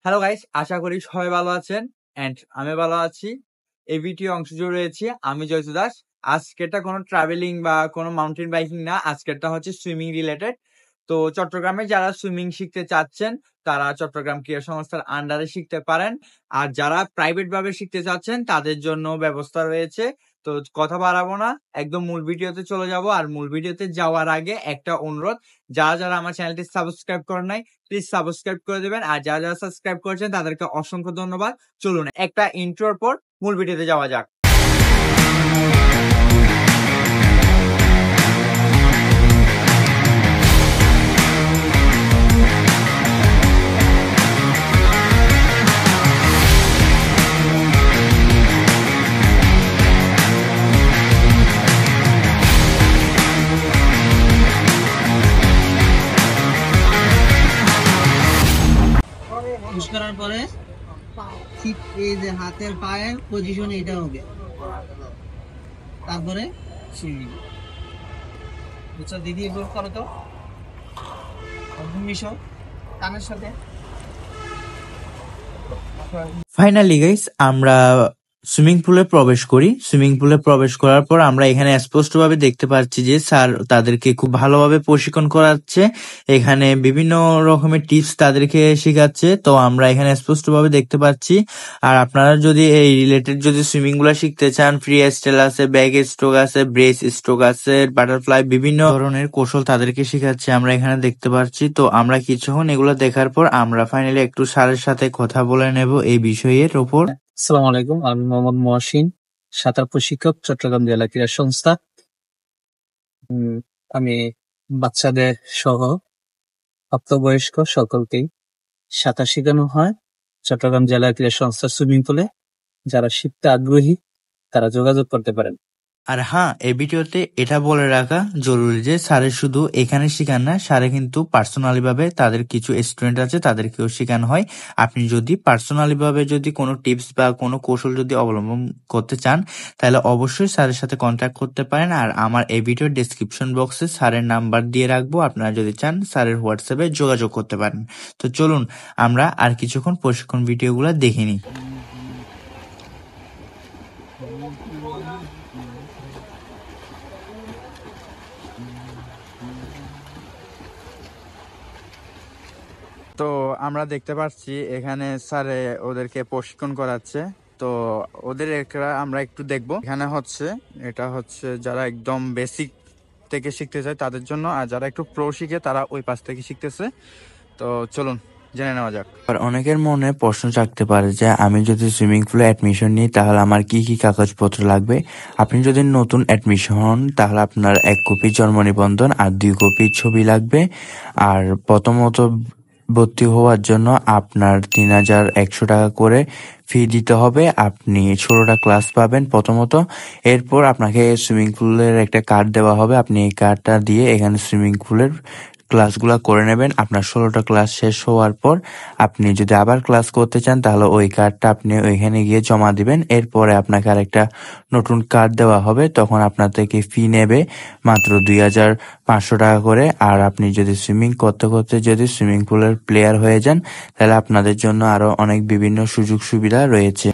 Hello guys, আশা করি সবাই ভালো আছেন এন্ড আমি ভালো আছি। এই ভিডিও অংশ জুড়ে রয়েছি আমি জয়সু দাস। আজকেরটা কোনো ট্রাভেলিং বা কোনো মাউন্টেন বাইকিং না, আজকেরটা হচ্ছে সুইমিং রিলেটেড। তো চট্টগ্রামে যারা সুইমিং শিখতে চাচ্ছেন তারা চট্টগ্রাম ক্রীড়া সংস্থার আন্ডারে শিখতে পারেন, আর যারা প্রাইভেট ভাবে শিখতে চাচ্ছেন তাদের জন্য ব্যবস্থা রয়েছে। তো কথা বাড়াবো না, একদম মূল ভিডিওতে চলে যাব। আর মূল ভিডিওতে যাওয়ার আগে একটা অনুরোধ, যারা যারা আমার চ্যানেলটি সাবস্ক্রাইব করেন নাই প্লিজ সাবস্ক্রাইব করে দেবেন, আর যারা যারা সাবস্ক্রাইব করেছেন তাদেরকে অসংখ্য ধন্যবাদ। চলুন একটা ইন্ট্রোর পর মূল ভিডিওতে যাওয়া যাক। পুশ করার পরে ঠিক এই যে হাতের পায়ের পজিশন এটা হবে, তারপরে সুইমিং। বুঝছো দিদি, এগুলো করো তো, মিশো কানের সাথে। ফাইনালি গাইস, আমরা সুইমিং পুলে প্রবেশ করি। সুইমিং পুলে প্রবেশ করার পর আমরা এখানে স্পষ্ট ভাবে দেখতে পাচ্ছি যে স্যার তাদেরকে খুব ভালোভাবে প্রশিক্ষণ করাচ্ছে। এখানে বিভিন্ন রকমের টিপস তাদেরকে শেখাচ্ছে, তো আমরা এখানে স্পষ্ট ভাবে দেখতে পাচ্ছি। আর আপনারা যদি এই রিলেটেড যদি সুইমিং গুলা শিখতে চান, ফ্রি স্টাইল আছে, ব্যাক স্ট্রোক আছে, ব্রেস স্ট্রোক আছে, বাটারফ্লাই, বিভিন্ন ধরনের কৌশল তাদেরকে শেখাচ্ছে আমরা এখানে দেখতে পাচ্ছি। তো আমরা কিছুক্ষণ এগুলো দেখার পর আমরা ফাইনালি একটু স্যারের সাথে কথা বলে নেব এই বিষয়ের ওপর। আসসালামু আলাইকুম, আমি মোহাম্মদ মহসিন, সাঁতার প্রশিক্ষক, চট্টগ্রাম জেলা ক্রীড়া সংস্থা। আমি বাচ্চাদের সহ প্রাপ্তবয়স্ক সকলকেই সাঁতার শেখানো হয় চট্টগ্রাম জেলা ক্রীড়া সংস্থা সুইমিং পুলে। যারা শিখতে আগ্রহী তারা যোগাযোগ করতে পারেন। আর হ্যাঁ, এই ভিডিওতে এটা বলে রাখা জরুরি যে স্যারের শুধু এখানে শেখান না, স্যারে কিন্তু পার্সোনালি ভাবে তাদের কিছু স্টুডেন্ট আছে তাদেরকেও শেখানো হয়। আপনি যদি পার্সোনালি ভাবে যদি কোনো টিপস বা কোনো কৌশল যদি অবলম্বন করতে চান তাহলে অবশ্যই স্যারের সাথে কন্ট্যাক্ট করতে পারেন। আর আমার এই ভিডিওর ডেসক্রিপশন বক্সে স্যারের নাম্বার দিয়ে রাখবো, আপনারা যদি চান স্যারের হোয়াটসঅ্যাপে যোগাযোগ করতে পারেন। তো চলুন আমরা আর কিছুক্ষণ প্রশিক্ষণ ভিডিওগুলো দেখে নিই। তো আমরা দেখতে পাচ্ছি এখানে স্যারে ওদেরকে প্রশিক্ষণ করাচ্ছে। তো ওদের আমরা একটু দেখবো। এখানে হচ্ছে এটা হচ্ছে যারা একদম বেসিক থেকে শিখতে চায় তাদের জন্য, আর যারা একটু প্রো শিখে তারা ওই পাশ থেকে শিখতেছে। তো চলুন জেনে নেওয়া যাক। আর অনেকের মনে প্রশ্ন জাগতে পারে যে আমি যদি সুইমিং পুলে অ্যাডমিশন নিই তাহলে আমার কি কি কাগজপত্র লাগবে। আপনি যদি নতুন অ্যাডমিশন হন তাহলে আপনার 1 কপি জন্ম নিবন্ধন আর 2 কপি ছবি লাগবে। আর প্রথমত ভর্তি হওয়ার জন্য আপনার 3100 টাকা করে ফি দিতে হবে। আপনি 16টা ক্লাস পাবেন প্রথমত। এরপর আপনাকে সুইমিং পুলের একটা কার্ড দেওয়া হবে, আপনি এই কার্ডটা দিয়ে এখানে সুইমিং পুলের ক্লাসগুলা করে নেবেন। আপনার 16টা ক্লাস শেষ হওয়ার পর আপনি যদি আবার ক্লাস করতে চান তাহলে ওই কার্ডটা আপনি ওইখানে গিয়ে জমা দিবেন। এরপরে আপনাকে আরেকটা নতুন কার্ড দেওয়া হবে, তখন আপনার থেকে ফি নেবে মাত্র 2500 টাকা করে। আর আপনি যদি সুইমিং করতে করতে যদি সুইমিং পুলের প্লেয়ার হয়ে যান তাহলে আপনাদের জন্য আরো অনেক বিভিন্ন সুযোগ সুবিধা রয়েছে।